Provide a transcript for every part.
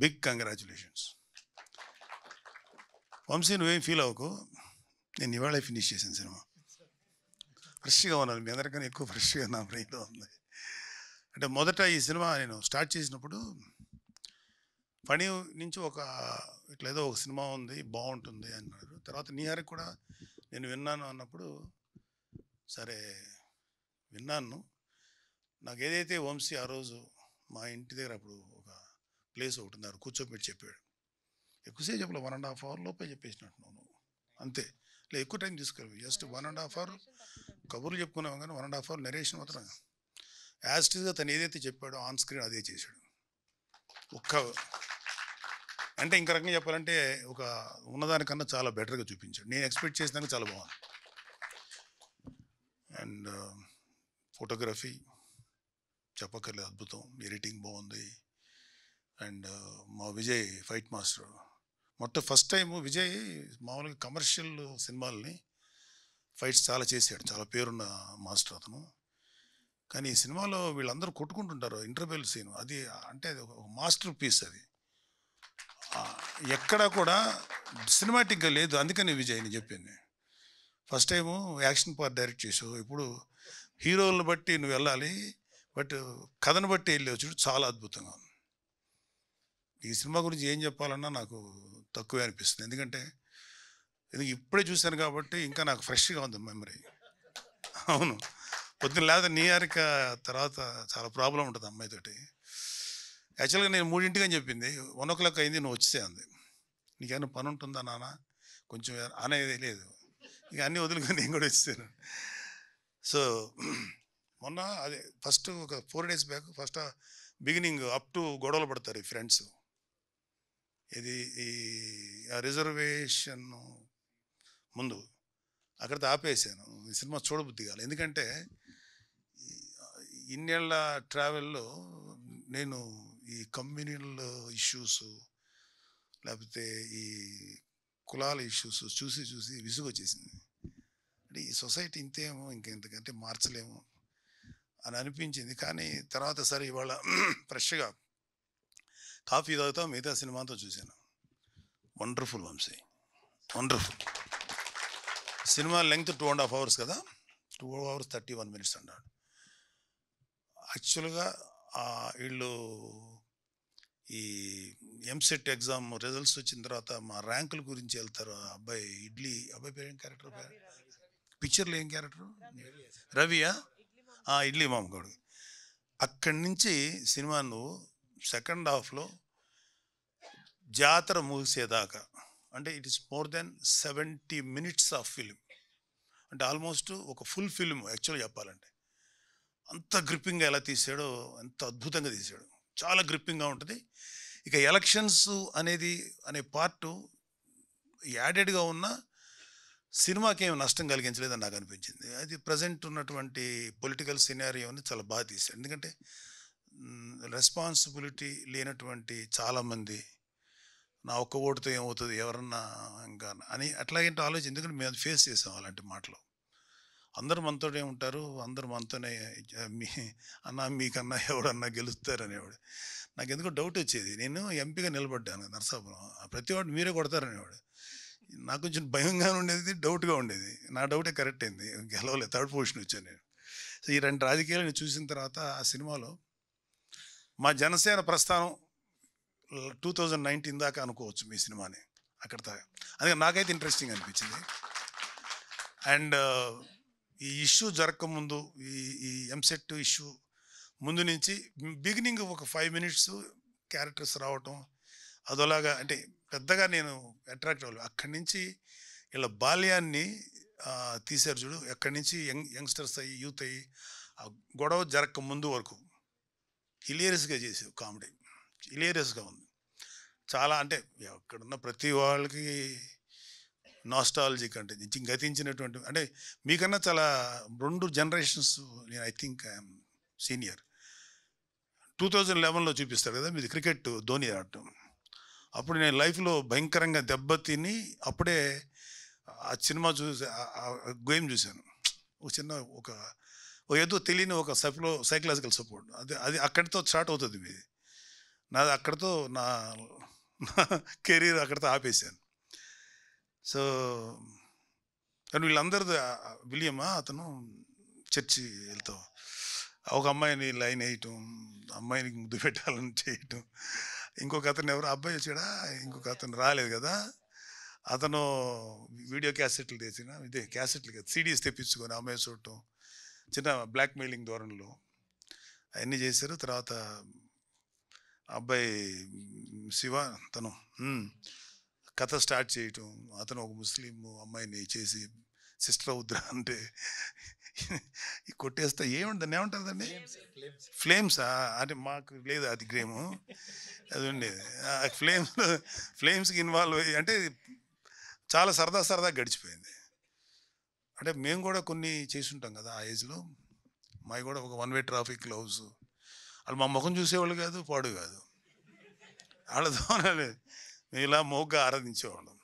Big congratulations. Vamsi నువ్వేం feel అవ్వకు, నేను ఇవాళ ఫినిష్ చేశాను సినిమా. ఫ్రెష్గా ఉన్నాను, మీ అందరికన్నా ఎక్కువ ఫ్రెష్గా నా బ్రెయిన్లో ఉంది. అంటే మొదట ఈ సినిమా నేను స్టార్ట్ చేసినప్పుడు ఫణి నుంచి ఇట్లా ఏదో ఒక సినిమా ఉంది బాగుంటుంది అన్నారు. తర్వాత నీహారికి కూడా నేను విన్నాను అన్నప్పుడు సరే విన్నాను. నాకు ఏదైతే వంశీ ఆ రోజు మా ఇంటి దగ్గర అప్పుడు ఒక ప్లేస్ ఒకటి ఉంది, కూర్చోబెట్టి చెప్పాడు. ఎక్కువసేపు చెప్పలే, 1.5 hour లోపే చెప్పేసినట్టున్నావు నువ్వు, అంతే. లేదు ఎక్కువ టైం తీసుకెళ్ళి, జస్ట్ 1.5 hour కబుర్లు చెప్పుకున్నాము కానీ 1.5 hour నరేషన్ మాత్రం యాజ్టీస్గా తను ఏదైతే చెప్పాడో ఆన్ స్క్రీన్ అదే చేశాడు. అంటే ఇంక రకంగా చెప్పాలంటే ఒక ఉన్నదానికన్నా చాలా బెటర్గా చూపించాడు. నేను ఎక్స్పెక్ట్ చేసినాక చాలా బాగుంది. అండ్ ఫోటోగ్రఫీ చెప్పక్కర్లేదు, అద్భుతం. ఎడిటింగ్ బాగుంది. అండ్ మా Vijay fight master. First time Vijay మామూలుగా కమర్షియల్ సినిమాలని ఫైట్స్ చాలా చేశాడు, చాలా పేరున్న మాస్టర్ అతను. కానీ ఈ సినిమాలో వీళ్ళందరూ కొట్టుకుంటుంటారు ఇంటర్వెల్ సీన్, అది అంటే అది ఒక మాస్టర్ పీస్. అది ఎక్కడా కూడా సినిమాటిక్గా లేదు. అందుకని విజయ్ నేను చెప్పింది, first time action part direct చేసావు, ఇప్పుడు హీరోలను బట్టి నువ్వు వెళ్ళాలి, బట్ కథను బట్టి వెళ్ళి వచ్చి చాలా అద్భుతంగా ఉంది. ఈ సినిమా గురించి ఏం చెప్పాలన్నా నాకు తక్కువే అనిపిస్తుంది, ఎందుకంటే ఇప్పుడే చూశాను కాబట్టి ఇంకా నాకు ఫ్రెష్గా ఉంది మెమరీ. అవును, పొద్దున్న లేదా నీహారిక తర్వాత చాలా ప్రాబ్లం ఉంటుంది అమ్మాయితోటి. యాక్చువల్గా నేను 3 అని చెప్పింది, 1 o'clock అయింది, నువ్వు వచ్చేసే అంది. నీకేమైనా పని ఉంటుందా నాన్న కొంచెం అనేది లేదు, ఇక అన్నీ వదులుకొని నేను కూడా వచ్చేసాను. సో మొన్న అదే ఫస్ట్ ఒక 4 days back first beginning up to గొడవలు పడతారు ఈ ఫ్రెండ్స్. ఇది ఈ రిజర్వేషన్ ముందు అక్కడితో ఆపేసాను. ఈ సినిమా చూడబుద్ధి కాదు, ఎందుకంటే ఇన్నేళ్ల ట్రావెల్లో నేను ఈ కమ్యూనల్ ఇష్యూస్ లేకపోతే ఈ కులాల ఇష్యూస్ చూసి చూసి విసుగు వచ్చేసింది. అంటే ఈ సొసైటీ ఇంతేమో, ఇంకెంతకంటే మార్చలేము అని అనిపించింది. కానీ తర్వాత సరే ఇవాళ ఫ్రెష్గా కాఫీ తాగుతా మిగతా సినిమా అంతా చూశాను. Wonderful Vamsi, wonderful. Cinema length 2.5 hours కదా, 2 hours 31 minutes అన్నాడు. యాక్చువల్గా వీళ్ళు ఈ ఎంసెట్ ఎగ్జామ్ రిజల్ట్స్ వచ్చిన తర్వాత మా ర్యాంకుల గురించి వెళ్తారు. అబ్బాయి అబ్బాయి పేరు ఏం క్యారెక్టర్, పిక్చర్లో ఏం క్యారెక్టర్, రవియా, ఇడ్లీ మామగాడు. అక్కడి నుంచి సినిమా నువ్వు సెకండ్ హాఫ్లో జాతర ముగిసేదాకా, అంటే it is more than 70 minutes of film, అంటే ఆల్మోస్ట్ ఒక ఫుల్ ఫిల్మ్ యాక్చువల్గా చెప్పాలంటే. అంత గ్రిప్పింగ్గా ఎలా తీసాడో, ఎంత అద్భుతంగా తీసాడు, చాలా గ్రిప్పింగ్గా ఉంటుంది. ఇక ఎలక్షన్స్ అనే పార్టు యాడెడ్గా ఉన్న సినిమాకి ఏమి నష్టం కలిగించలేదని నాకు అనిపించింది. అది ప్రజెంట్ ఉన్నటువంటి పొలిటికల్ సినారియోని చాలా బాగా తీశాడు. ఎందుకంటే రెస్పాన్సిబిలిటీ లేనటువంటి చాలామంది నా ఒక్క ఓటుతో ఏమవుతుంది ఎవరన్నా ఇంకా అని అట్లాగేంటో ఆలోచన, ఎందుకంటే మేము ఫేస్ చేసాం అలాంటి మాటలు. అందరూ మనతోనే ఉంటారు, అందరూ మనతోనే మీకన్నా ఎవడన్నా గెలుస్తారు అనేవాడు. నాకు ఎందుకో డౌట్ వచ్చేది, నేను ఎంపీగా నిలబడ్డాను నరసాపురం, ప్రతివాడు మీరే కొడతారనేవాడు. నాకు కొంచెం భయంగా ఉండేది, డౌట్గా ఉండేది. నా డౌటే కరెక్ట్ అయింది, గెలవలే, 3rd position వచ్చాను నేను. సో ఈ 2 రాజకీయాలను చూసిన తర్వాత ఆ సినిమాలో మా జనసేన ప్రస్థానం 2019 దాకా అనుకోవచ్చు మీ సినిమాని అక్కడ దాకా. అందుకే నాకైతే ఇంట్రెస్టింగ్ అనిపించింది. అండ్ ఈ ఇష్యూ జరగకముందు, ఈ ఎంసెట్ ఇష్యూ ముందు నుంచి బిగినింగ్ ఒక 5 minutes క్యారెక్టర్స్ రావటం అదోలాగా, అంటే పెద్దగా నేను అట్రాక్ట్ అవ్వలేదు. అక్కడి నుంచి ఇలా బాల్యాన్ని తీశారు చూడు, ఎక్కడి నుంచి యంగ్స్టర్స్ అయ్యి యూత్ అయ్యి ఆ గొడవ జరగక ముందు వరకు హిలేరియస్గా చేసావు. కామెడీ హిలేరియస్గా ఉంది చాలా. అంటే అక్కడున్న ప్రతి వాళ్ళకి నాస్టాలజిక్, అంటే గతించినటువంటి, అంటే మీకన్నా చాలా 2 generations నేను ఐ థింక్ ఐఎమ్ సీనియర్. 2011లో చూపిస్తారు కదా మీది క్రికెట్ ధోని ఆడటం, అప్పుడు నేను లైఫ్లో భయంకరంగా దెబ్బతిని అప్పుడే ఆ సినిమా చూసి గేమ్ చూశాను. ఒక ఏదో తెలియని ఒక సైకలాజికల్ సపోర్ట్, అది అక్కడితో స్టార్ట్ అవుతుంది మీది. నాది అక్కడితో నా కెరీర్ అక్కడితో ఆపేశాను. సో కానీ వీళ్ళందరూ విలియమా అతను చర్చి వెళ్తాం, ఒక అమ్మాయిని లైన్ వేయటం, అమ్మాయిని ముద్దు పెట్టాలని చేయటం. ఇంకొక అతను ఎవరు అబ్బాయి వచ్చాడా, ఇంకొక అతను రాలేదు కదా, అతను వీడియో క్యాసెట్లు తెచ్చిన క్యాసెట్లు కదా సీడీస్ తెప్పించుకొని అమ్మాయి చూడటం, చిన్న బ్లాక్ మెయిలింగ్ ధోరణిలో అవన్నీ చేశారు. తర్వాత అబ్బాయి శివ తను కథ స్టార్ట్ చేయటం, అతను ఒక ముస్లిం అమ్మాయిని చేసి సిస్టర్ అవుద్రా అంటే కొట్టేస్తా ఏముంటుంది ఏముంటుందండి ఫ్లేమ్సా అంటే మాకు లేదు అది గ్రేము అది ఉండేది. ఫ్లేమ్స్కి ఇన్వాల్వ్ అయ్యి అంటే చాలా సరదా గడిచిపోయింది. అంటే మేము కూడా కొన్ని చేసుంటాం కదా ఆ ఏజ్లో. మావి కూడా ఒక వన్ వే ట్రాఫిక్ గ్లౌస్, వాళ్ళు మా ముఖం చూసేవాళ్ళు కాదు, పాడు కాదు, వాళ్ళతో మేము ఇలా మోగ్గా ఆరాధించేవాళ్ళం,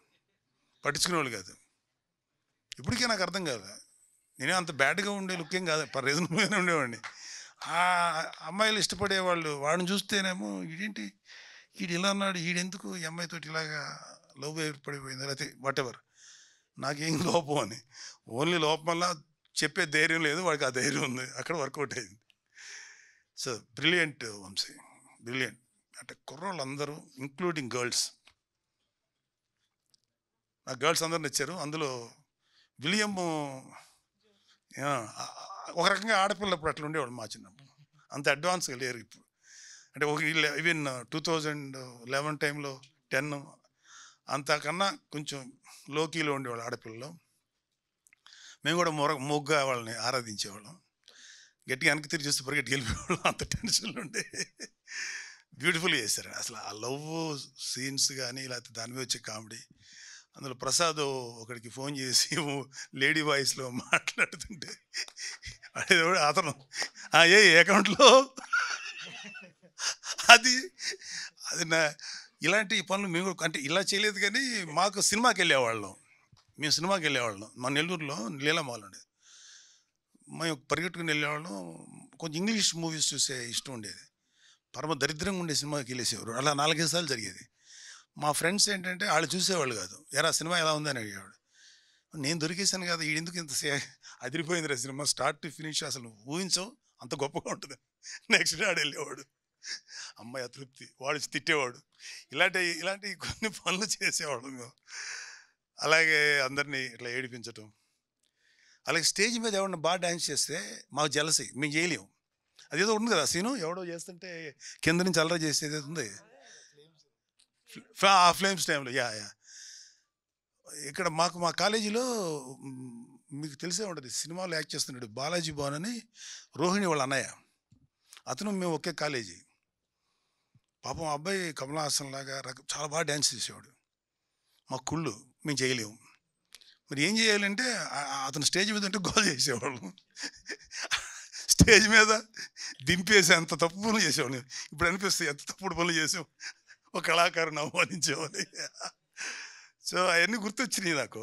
పట్టించుకునేవాళ్ళు కాదు. ఇప్పటికే నాకు అర్థం కాదు, నేనే అంత బ్యాడ్గా ఉండే లుక్కేం కాదు, రీజనబుల్గానే ఉండేవాడిని. ఆ అమ్మాయిలు ఇష్టపడేవాళ్ళు వాడిని చూస్తేనేమో ఈడేంటి ఈడు ఇలా అన్నాడు, ఈడెందుకు ఈ అమ్మాయితో ఇలాగా లవ్ ఏర్పడిపోయింది, లేకపోతే వాట్ ఎవర్, నాకేం లోపం అని. ఓన్లీ లోపం వల్ల చెప్పే ధైర్యం లేదు, వాడికి ఆ ధైర్యం ఉంది, అక్కడ వర్కౌట్ అయింది. So brilliant Vamsi, brilliant. అంటే కుర్రోళ్ళు అందరూ ఇంక్లూడింగ్ గర్ల్స్, నాకు గర్ల్స్ అందరూ నచ్చారు. అందులో విలియము ఒక రకంగా ఆడపిల్ల ఇప్పుడు అట్లా ఉండేవాడు మా చిన్నప్పుడు, అంత అడ్వాన్స్గా లేరు ఇప్పుడు. అంటే ఒక ఈవెన్ 2011 టైంలో 10 అంతకన్నా కొంచెం లోకీలో ఉండేవాళ్ళు ఆడపిల్లలు. మేము కూడా మొగ్గా వాళ్ళని ఆరాధించేవాళ్ళం, గట్టిగా వెనక్కి తిరిగి చూస్తే పరిగెట్టి వెళ్ళిపోయేవాళ్ళం, అంత టెన్షన్లు ఉండే. బ్యూటిఫుల్గా చేశారు అసలు ఆ లవ్ సీన్స్ కానీ, లేకపోతే దాని మీద వచ్చే కామెడీ. అందులో ప్రసాద్ ఒకడికి ఫోన్ చేసి లేడీ వాయిస్లో మాట్లాడుతుంటే అతను ఏ అకౌంట్లో అది అది ఇలాంటి పనులు మేము అంటే ఇలా చేయలేదు. కానీ మాకు సినిమాకి వెళ్ళేవాళ్ళం, మేము సినిమాకి వెళ్ళేవాళ్ళం. మా నెల్లూరులో లీలామాల్ ఉండేది, మేము పరిగెట్టుకుని వెళ్ళేవాళ్ళం. కొంచెం ఇంగ్లీష్ మూవీస్ చూసే ఇష్టం ఉండేది, పరమ దరిద్రంగా ఉండే సినిమాకి వెళ్ళేసేవారు. అలా 4-5 సార్లు జరిగేది. మా ఫ్రెండ్స్ ఏంటంటే వాళ్ళు చూసేవాళ్ళు కాదు, ఎరా సినిమా ఎలా ఉందని అడిగేవాడు. నేను దొరికేసాను కదా, ఈడెందుకు ఇంత అదిరిపోయింది రా సినిమా, స్టార్ట్ టు ఫినిష్ అసలు ఊహించవు అంత గొప్పగా ఉంటుంది. నెక్స్ట్ డే ఆడు వెళ్ళేవాడు, అమ్మాయి అతృప్తి, వాడు తిట్టేవాడు. ఇలాంటి కొన్ని పనులు చేసేవాడు మేము. అలాగే అందరినీ ఇట్లా ఏడిపించటం. అలాగే స్టేజ్ మీద ఎవరన్నా బాగా డ్యాన్స్ చేస్తే మాకు జలసి, మేము చేయలేము. అదేదో ఉంది కదా సీను, ఎవడో చేస్తుంటే కింద నుంచి అల్లరి చేసేది ఉంది ఫ్లేమ్స్ టైంలో. యా ఇక్కడ మా కాలేజీలో మీకు తెలిసే ఉంటుంది, సినిమాలో యాక్ట్ చేస్తున్నాడు బాలాజీ భవన్ అని, రోహిణి వాళ్ళ అన్నయ్య, అతను మేము ఒకే కాలేజీ. పాపం అబ్బాయి కమల్ హాసన్ లాగా చాలా బాగా డ్యాన్స్ చేసేవాడు. మా కుళ్ళు, మేము చేయలేము. మరి ఏం చేయాలంటే అతను స్టేజ్ మీద ఉంటే గోల్ చేసేవాళ్ళం, స్టేజ్ మీద దింపేసి అంత తప్పు పనులు చేసేవాళ్ళం. ఇప్పుడు అనిపిస్తాయి ఎంత తప్పుడు పనులు చేసాం, ఒక కళాకారుని అవమానించేవాళ్ళని. సో అవన్నీ గుర్తొచ్చినాయి నాకు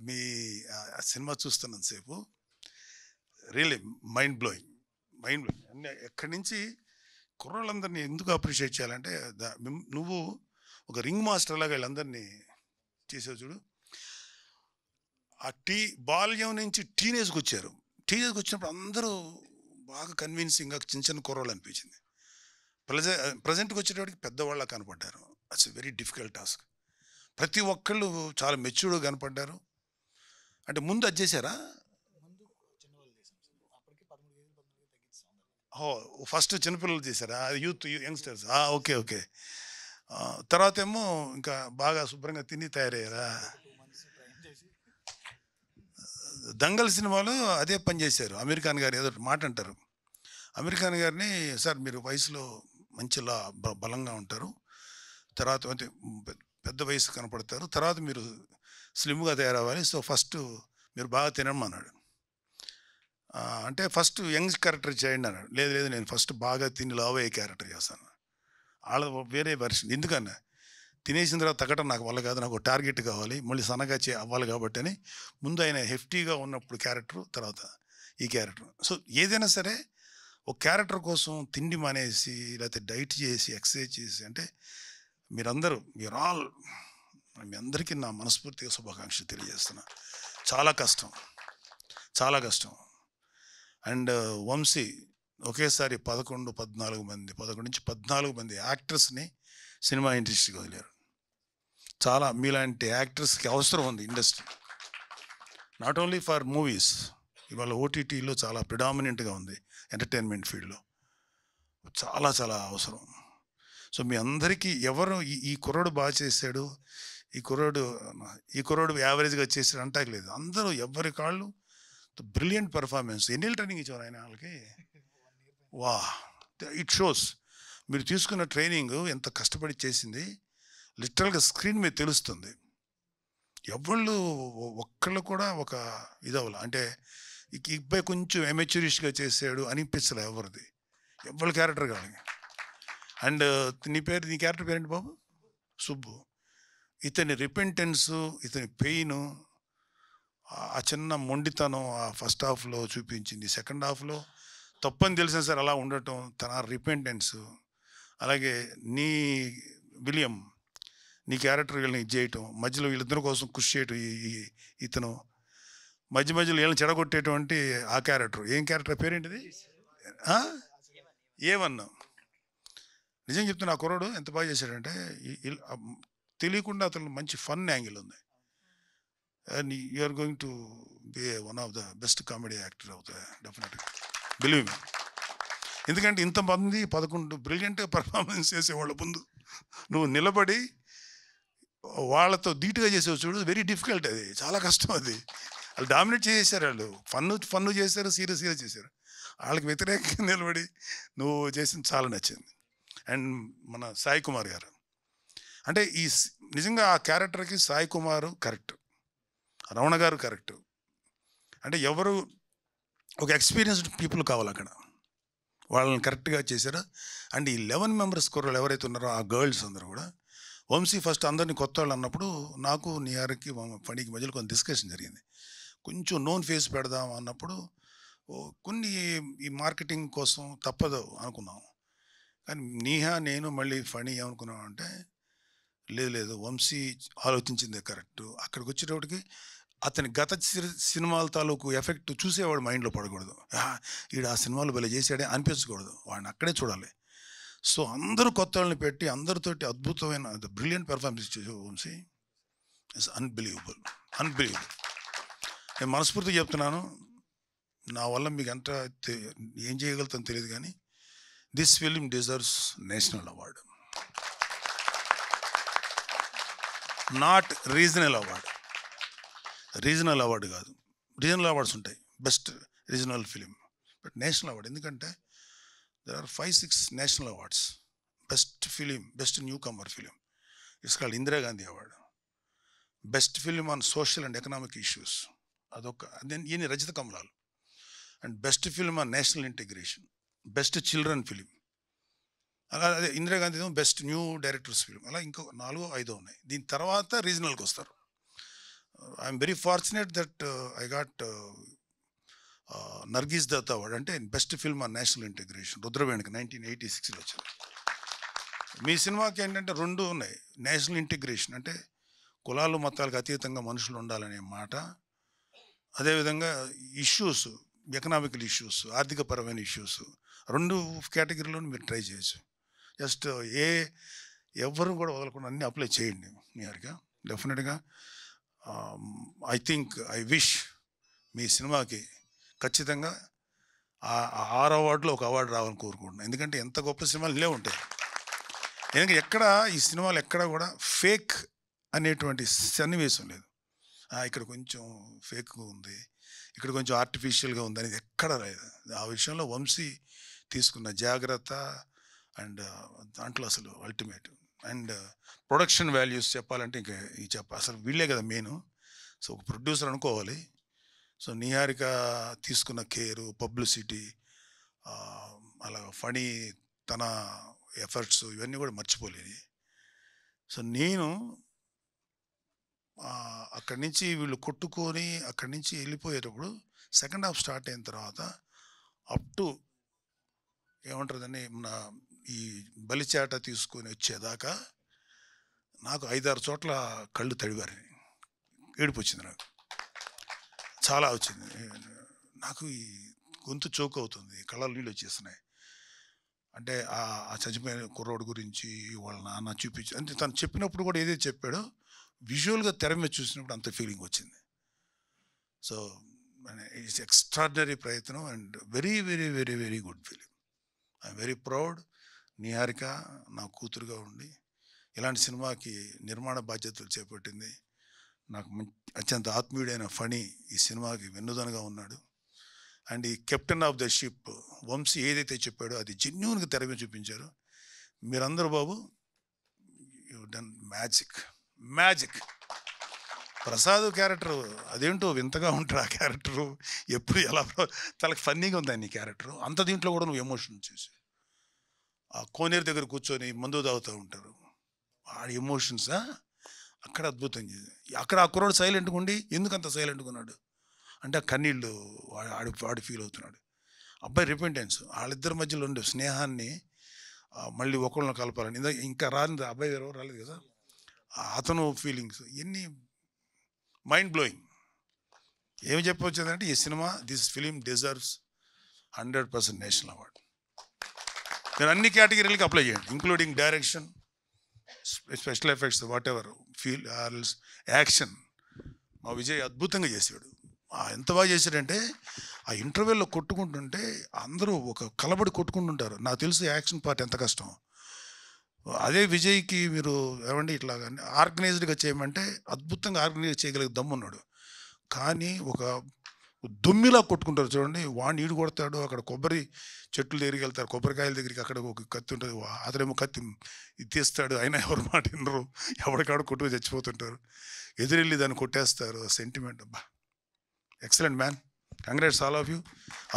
మీ సినిమా చూస్తున్నంతసేపు. Really mind blowing. అన్నీ ఎక్కడి నుంచి కుర్రోళ్ళందరినీ ఎందుకు అప్రిషియేట్ చేయాలంటే, నువ్వు ఒక రింగ్ మాస్టర్ లాగా వీళ్ళందరినీ చేసావు చూడు. ఆ బాల్యం నుంచి టీనేజ్కి వచ్చారు. టీనేజ్కి వచ్చినప్పుడు అందరూ బాగా కన్విన్సింగ్గా చిన్న కుర్రోళ్ళు అనిపించింది. ప్రజెంట్కి వచ్చేటప్పటికి పెద్దవాళ్ళ కనపడ్డారు. It's very difficult task. ప్రతి ఒక్కళ్ళు చాలా మెచ్యూర్డ్గా కనపడ్డారు. అంటే ముందు అది చేశారా? ఫస్ట్ చిన్నపిల్లలు చేశారా? Youth youngsters. ఓకే. తర్వాత ఏమో ఇంకా బాగా శుభ్రంగా తిని తయారయ్యారా? దంగల్ సినిమాలో అదే పని చేశారు. అమీర్ ఖాన్ గారు ఏదో మాట అంటారు. అమీర్ ఖాన్ గారిని, సార్ మీరు వయసులో మంచిలా బలంగా ఉంటారు, తర్వాత అంటే పెద్ద వయసు కనపడతారు, తర్వాత మీరు స్లిమ్గా తయారవ్వాలి, సో ఫస్ట్ మీరు బాగా తినమన్నాడు. అంటే ఫస్ట్ యంగ్ క్యారెక్టర్ చేయండి అన్నాడు. లేదు నేను ఫస్ట్ బాగా తిని లావ్ అయ్యే క్యారెక్టర్ చేస్తాను. వాళ్ళ వేరే వెర్షన్. ఎందుకన్నా తినేసిన తర్వాత తగ్గటం నాకు వల్ల కాదు, నాకు టార్గెట్ కావాలి, మళ్ళీ సన్నగా అవ్వాలి కాబట్టి అని ముందు ఆయన హెఫ్టీగా ఉన్నప్పుడు క్యారెక్టర్, తర్వాత ఈ క్యారెక్టర్. సో ఏదైనా సరే ఒక క్యారెక్టర్ కోసం తిండి మానేసి లేకపోతే డైట్ చేసి ఎక్సర్సైజ్ చేసి అంటే మీరందరూ ఆల్ మీ అందరికీ నా మనస్ఫూర్తిగా శుభాకాంక్షలు తెలియజేస్తున్నా. చాలా కష్టం, చాలా కష్టం. అండ్ వంశీ ఒకేసారి 11 నుంచి 14 మంది యాక్టర్స్ని సినిమా ఇండస్ట్రీకి వదిలేరు. చాలా మీలాంటి యాక్టర్స్కి అవసరం ఉంది industry, not only for movies. ఇవాళ ఓటీటీలో చాలా ప్రిడామినెంట్గా ఉంది ఎంటర్టైన్మెంట్ ఫీల్డ్లో, చాలా చాలా అవసరం. సో మీ అందరికీ ఎవరు ఈ కుర్రోడు బాగా చేశాడు, ఈ కుర్రోడు యావరేజ్గా చేశాడు అంటాకలేదు. అందరూ ఎవరి కాళ్ళు బ్రిలియంట్ పర్ఫార్మెన్స్. ఎన్ని ట్రైనింగ్ ఇచ్చారు ఆయన వాళ్ళకి? వా, ఇట్ షోస్ మీరు తీసుకున్న ట్రైనింగ్ ఎంత కష్టపడి చేసింది లిటరల్గా స్క్రీన్ మీద తెలుస్తుంది. ఎవళ్ళు ఒక్కళ్ళు కూడా ఒక ఇదవ్వాలి అంటే ఇబ్బాయి కొంచెం ఎమెచ్యూరిష్గా చేశాడు అనిపించలే ఎవరిది, ఎవరి క్యారెక్టర్ కావాలి. అండ్ నీ క్యారెక్టర్ పేరేంటి బాబు? సుబ్బు. ఇతని రిపెంటెన్సు, ఇతని పెయిన్, ఆ చిన్న మొండితనం ఆ ఫస్ట్ హాఫ్లో చూపించింది. సెకండ్ హాఫ్లో తప్పని తెలిసిన సార్ అలా ఉండటం, తన రిపెంటెన్స్. అలాగే విలియం నీ క్యారెక్టర్ వీళ్ళని ఇది చేయటం, మధ్యలో వీళ్ళిద్దరి కోసం కృషి చేయటం, ఇతను మధ్యలో వీళ్ళని చెడగొట్టేటువంటి ఆ క్యారెక్టర్. ఏం క్యారెక్టర్ పేరేంటిది? ఏమన్నా నిజం చెప్తున్నా, ఆ కుర్రాడు ఎంత బాగా చేశాడంటే తెలియకుండా అతను మంచి ఫన్ యాంగిల్ ఉంది. And you are going to be one of the best comedy actor అవుతాయి డెఫినెట్గా, బిలీవ్ మీ. ఎందుకంటే ఇంతమంది 11 బ్రిలియంట్గా పర్ఫార్మెన్స్ చేసేవాళ్ళ ముందు నువ్వు నిలబడి వాళ్ళతో ధీటుగా చేసేవి చూడు, వెరీ డిఫికల్ట్. అది చాలా కష్టం. అది వాళ్ళు డామినేట్ చేసేసారు. వాళ్ళు ఫన్ను చేశారు, సీరియస్గా చేశారు. వాళ్ళకి వ్యతిరేకంగా నిలబడి నువ్వు చేసింది చాలా నచ్చింది. అండ్ మన సాయి కుమార్ గారు అంటే నిజంగా ఆ క్యారెక్టర్కి సాయి కుమార్ కరెక్ట్, రమణ గారు కరెక్ట్. అంటే ఎవరు ఒక ఎక్స్పీరియన్స్డ్ పీపుల్ కావాలి అక్కడ, వాళ్ళని కరెక్ట్గా చేశారు. అండ్ ఈ 11 మెంబర్స్ కుర్రలు ఎవరైతే ఉన్నారో ఆ గర్ల్స్ అందరూ కూడా, వంశీ ఫస్ట్ అందరినీ కొత్త వాళ్ళు అన్నప్పుడు నాకు నిహార్కి ఫణికి మధ్యలో కొంచెం డిస్కషన్ జరిగింది. కొంచెం నోన్ ఫేస్ పెడదాం అన్నప్పుడు కొన్ని ఈ మార్కెటింగ్ కోసం తప్పదు అనుకున్నాం. కానీ నేను మళ్ళీ ఫణి ఏమనుకున్నాం అంటే లేదు వంశీ ఆలోచించిందే కరెక్ట్. అక్కడికి వచ్చేటప్పటికి అతని గత సినిమాల తాలూకు ఎఫెక్ట్ చూసేవాడు మైండ్లో పడకూడదు. ఈడు ఆ సినిమాలు భలే చేసాడే అనిపించకూడదు, వాడిని అక్కడే చూడాలి. సో అందరూ కొత్త వాళ్ళని పెట్టి అందరితోటి అద్భుతమైన బ్రిలియంట్ పెర్ఫార్మెన్స్ ఇచ్చే వంశీ ఇట్స్ అన్బిలీవబుల్. నేను మనస్ఫూర్తిగా చెప్తున్నాను, నా వల్ల మీకు ఎంత ఏం చేయగలుగుతాను తెలియదు, కానీ this film deserves national award, not regional award. Regional award కాదు, రీజనల్ అవార్డ్స్ ఉంటాయి, best regional film, but national award. ఎందుకంటే there are 5-6 national awards. Best film, best newcomer film, it's called Indira Gandhi award. Best film on social and economic issues, అదొక. ఈయన రజిత కమలాలు. And best film on national integration, best children film. అలా అదే Indira Gandhi best new directors film. అలా ఇంకో 4-5 ఉన్నాయి. దీని తర్వాత రీజనల్కి వస్తారు. I'm very fortunate that I got Nargis Dutt award, అంటే best film on national integration, రుద్రవేణికి 1986లో వచ్చింది. మీ సినిమాకి ఏంటంటే 2 ఉన్నాయి. నేషనల్ ఇంటిగ్రేషన్ అంటే కులాలు మతాలకు అతీతంగా మనుషులు ఉండాలనే మాట, అదేవిధంగా ఇష్యూస్, ఎకనామికల్ ఇష్యూస్, ఆర్థికపరమైన ఇష్యూస్, 2 కేటగిరీలో మీరు ట్రై చేయొచ్చు. జస్ట్ ఎవరు కూడా వదలకుండా అన్నీ అప్లై చేయండి నియర్గా. డెఫినెట్గా ఐ విష్ మీ సినిమాకి ఖచ్చితంగా 6 అవార్డులో ఒక అవార్డు రావాలని కోరుకుంటున్నాను. ఎందుకంటే ఎంత గొప్ప సినిమాలు ఇలే ఉంటాయి. ఎందుకంటే ఎక్కడ ఈ సినిమాలు ఎక్కడ కూడా ఫేక్ అనేటువంటి సన్నివేశం లేదు. ఇక్కడ కొంచెం ఫేక్ ఉంది, ఇక్కడ కొంచెం ఆర్టిఫిషియల్గా ఉంది అనేది ఎక్కడ లేదు. ఆ విషయంలో వంశీ తీసుకున్న జాగ్రత్త అండ్ దాంట్లో అసలు అల్టిమేట్. అండ్ ప్రొడక్షన్ వాల్యూస్ చెప్పాలంటే ఇంకా అసలు వీళ్ళే కదా మెయిన్. సో ఒక ప్రొడ్యూసర్ అనుకోవాలి. సో నిహారిక తీసుకున్న కేరు, పబ్లిసిటీ, అలా ఫణి తన ఎఫర్ట్స్, ఇవన్నీ కూడా మర్చిపోలేదు. సో నేను అక్కడి నుంచి వీళ్ళు కొట్టుకొని అక్కడి నుంచి వెళ్ళిపోయేటప్పుడు సెకండ్ హాఫ్ స్టార్ట్ అయిన తర్వాత అప్ టు ఏమంటారు నా ఈ బలిచేట తీసుకొని వచ్చేదాకా నాకు 5-6 చోట్ల కళ్ళు తడివారు, ఏడుపు వచ్చింది నాకు, చాలా వచ్చింది. నాకు ఈ గొంతు చోక్ అవుతుంది, కళ్ళలో నీళ్ళు వచ్చేస్తున్నాయి. అంటే ఆ చచ్చిపోయిన కుర్రోడు గురించి వాళ్ళ నాన్న చూపించి, అంటే తను చెప్పినప్పుడు కూడా ఏదైతే చెప్పాడో విజువల్గా తెర మీద చూసినప్పుడు అంత ఫీలింగ్ వచ్చింది. సో ఇట్స్ ఎక్స్ట్రాడినరీ ప్రయత్నం and very very very very good feeling. I'm very proud. Niharika నా కూతురుగా ఉండి ఇలాంటి సినిమాకి నిర్మాణ బాధ్యతలు చేపట్టింది. నాకు అత్యంత ఆత్మీయుడైన ఫణి ఈ సినిమాకి వెన్నుదనగా ఉన్నాడు. అండ్ ఈ captain of the ship Vamsi ఏదైతే చెప్పాడో అది జెన్యూన్గా తెర మీద చూపించారు. మీరందరూ బాబు you done magic. Prasad character అదేంటో వింతగా ఉంటారు. ఆ క్యారెక్టరు ఎప్పుడు ఎలా తనకు ఫన్నీగా ఉంది నీ క్యారెక్టరు. అంత దీంట్లో కూడా నువ్వు ఎమోషన్ చేసి ఆ కోనేరు దగ్గర కూర్చొని మందు తాగుతూ ఉంటారు, ఆ ఎమోషన్స్ అక్కడ అద్భుతం చేసి. అక్కడ ఆ కుర్రాడు సైలెంట్గా ఉండి ఎందుకు అంత సైలెంట్గా ఉన్నాడు అంటే ఆ కన్నీళ్ళు వాడు ఫీల్ అవుతున్నాడు. అబ్బాయి రిపెంటెన్స్, వాళ్ళిద్దరి మధ్యలో ఉండే స్నేహాన్ని మళ్ళీ ఒకళ్ళని కలపాలని ఇంకా రాని అబ్బాయి ఎవరో రాలేదు కదా, అతను ఫీలింగ్స్ ఇవన్నీ మైండ్ బ్లోయింగ్. ఏమి చెప్పవచ్చుందంటే ఈ cinema this film deserves 100% national award. మీరు అన్ని కేటగిరీలకి అప్లై చేయండి, including direction, special effects, whatever, feel ఆర్ఎల్స్, యాక్షన్. మా విజయ్ అద్భుతంగా చేశాడు. ఎంత బాగా చేశాడంటే ఆ ఇంటర్వెల్లో కొట్టుకుంటుంటే అందరూ ఒక కలబడి కొట్టుకుంటుంటారు. నాకు తెలుసు యాక్షన్ పార్ట్ ఎంత కష్టం. అదే విజయ్కి మీరు ఏమండి ఇట్లా ఆర్గనైజ్డ్గా చేయమంటే అద్భుతంగా ఆర్గనైజ్ చేయగలిగే దమ్మున్నాడు. కానీ ఒక దుమ్మిలా కొట్టుకుంటారు చూడండి, వాడిని ఈడు కొడతాడు, అక్కడ కొబ్బరి చెట్లు దగ్గరికి వెళ్తారు, కొబ్బరికాయల దగ్గరికి అక్కడ ఒక కత్తి ఉంటుంది, అతనేమో కత్తి తీస్తాడు, అయినా ఎవరు మాట వినరు, ఎవరికాడు కొట్టుకు చచ్చిపోతుంటారు, ఎదురెళ్ళి దాన్ని కొట్టేస్తారు. సెంటిమెంట్ అబ్బా, excellent man, congrats all of you.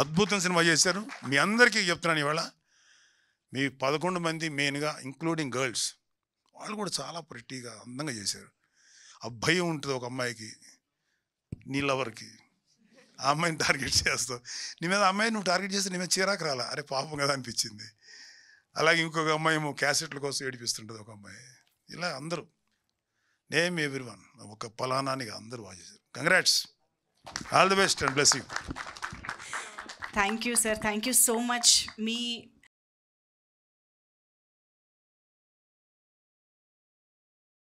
అద్భుతం సినిమా చేశారు. మీ అందరికీ చెప్తున్నాను ఇవాళ, మీ 11 మంది మెయిన్గా ఇంక్లూడింగ్ గర్ల్స్, వాళ్ళు కూడా చాలా ప్రెట్టీగా అందంగా చేశారు. ఆ భయం ఉంటుంది ఒక అమ్మాయికి, నీ లవర్కి, ఆ అమ్మాయిని టార్గెట్ చేస్తావు, నీ మీద అమ్మాయి నువ్వు టార్గెట్ చేస్తే నీ మీద చీరాకు రాలా, అరే పాపం కదా అనిపించింది. అలాగే ఇంకొక అమ్మాయి ఏమో క్యాసెట్ల కోసం ఏడిపిస్తుంటుంది ఒక అమ్మాయి. ఇలా అందరూ నేమ్ ఎవ్రీవన్, ఒక పలానానిగా అందరూ బాగా చేశారు. Congrats, all the best and bless you. Thank you sir, thank you so much. Me